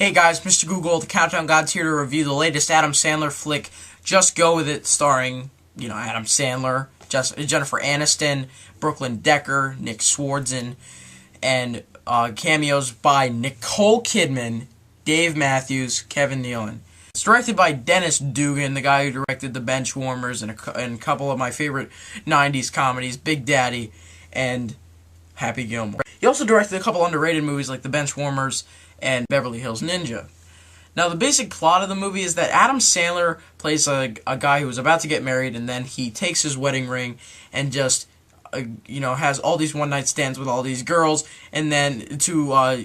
Hey guys, Mr. Google, the Countdown God's here to review the latest Adam Sandler flick, Just Go With It, starring, Adam Sandler, Jennifer Aniston, Brooklyn Decker, Nick Swardson, and cameos by Nicole Kidman, Dave Matthews, Kevin Nealon. It's directed by Dennis Dugan, the guy who directed The Benchwarmers and a couple of my favorite 90s comedies, Big Daddy and Happy Gilmore. He also directed a couple underrated movies like The Benchwarmers and Beverly Hills Ninja. Now, the basic plot of the movie is that Adam Sandler plays a guy who's about to get married, and then he takes his wedding ring and just, has all these one-night stands with all these girls, and then to,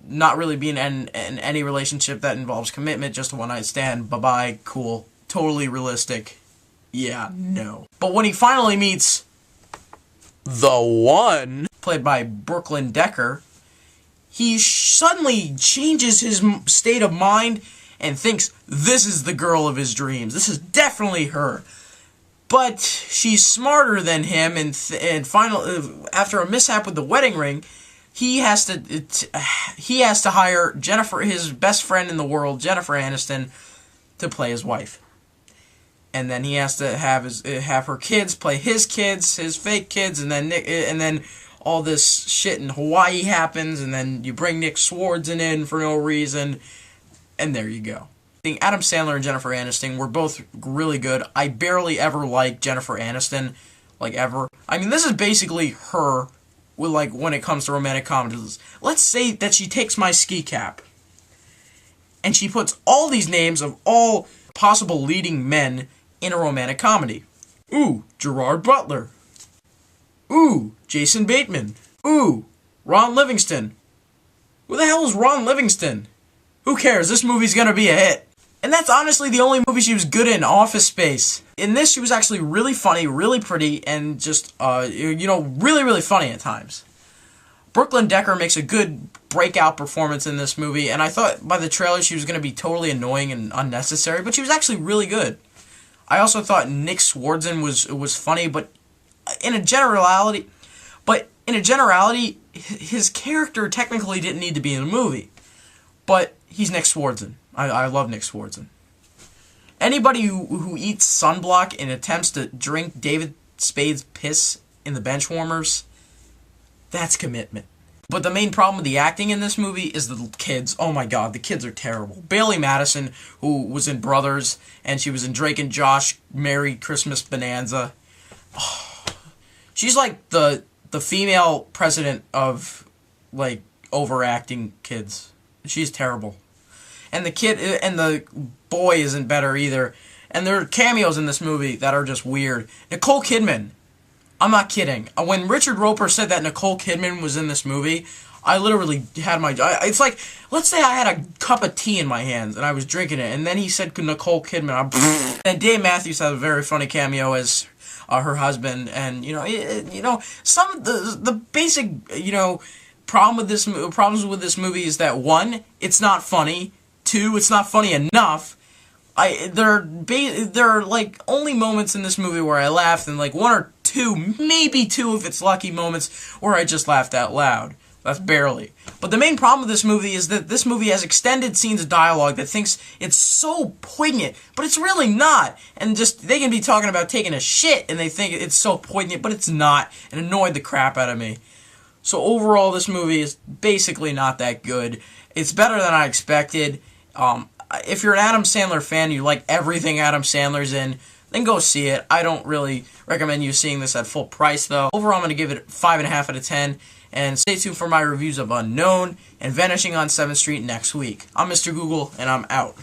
not really be in any relationship that involves commitment, just a one-night stand, bye-bye, cool, totally realistic, yeah, no. But when he finally meets the one, played by Brooklyn Decker, he suddenly changes his state of mind and thinks this is the girl of his dreams. This is definitely her. But she's smarter than him, and finally, after a mishap with the wedding ring, he has to hire Jennifer, his best friend in the world, Jennifer Aniston, to play his wife. And then he has to have her kids play his kids, his fake kids, and then all this shit in Hawaii happens, and then you bring Nick Swardson in for no reason, and there you go. Adam Sandler and Jennifer Aniston were both really good. I barely ever liked Jennifer Aniston, ever. I mean, this is basically her, when it comes to romantic comedies. Let's say that she takes my ski cap, and she puts all these names of all possible leading men in a romantic comedy. Ooh, Gerard Butler. Ooh, Jason Bateman. Ooh, Ron Livingston. Who the hell is Ron Livingston? Who cares? This movie's gonna be a hit. And that's honestly the only movie she was good in, Office Space. In this, she was actually really funny, really pretty, and just, really, really funny at times. Brooklyn Decker makes a good breakout performance in this movie, and I thought by the trailer she was gonna be totally annoying and unnecessary, but she was actually really good. I also thought Nick Swardson was funny, but in a generality, his character technically didn't need to be in the movie. But he's Nick Swardson. I love Nick Swardson. Anybody who eats sunblock and attempts to drink David Spade's piss in The Benchwarmers, that's commitment. But the main problem with the acting in this movie is the kids. Oh my god, the kids are terrible. Bailey Madison, who was in Brothers, and she was in Drake and Josh Merry Christmas Bonanza. Oh, she's like the female president of, overacting kids. She's terrible. And the boy isn't better either. And there are cameos in this movie that are just weird. Nicole Kidman. I'm not kidding. When Richard Roper said that Nicole Kidman was in this movie, I literally had it's like, let's say I had a cup of tea in my hands and I was drinking it, and then he said Nicole Kidman. And Dave Matthews has a very funny cameo as her husband, and some of the basic problems with this movie is that, one, it's not funny. Two, it's not funny enough. There are only moments in this movie where I laughed, and one or two, maybe two if it's lucky, moments where I just laughed out loud. That's barely. But the main problem with this movie is that this movie has extended scenes of dialogue that thinks it's so poignant, but it's really not. And they can be talking about taking a shit, and they think it's so poignant, but it's not, and annoyed the crap out of me. So overall, this movie is basically not that good. It's better than I expected. If you're an Adam Sandler fan, you like everything Adam Sandler's in, then go see it. I don't really recommend you seeing this at full price, though. Overall, I'm going to give it 5.5 out of 10. And stay tuned for my reviews of Unknown and Vanishing on 7th Street next week. I'm Mr. Google, and I'm out.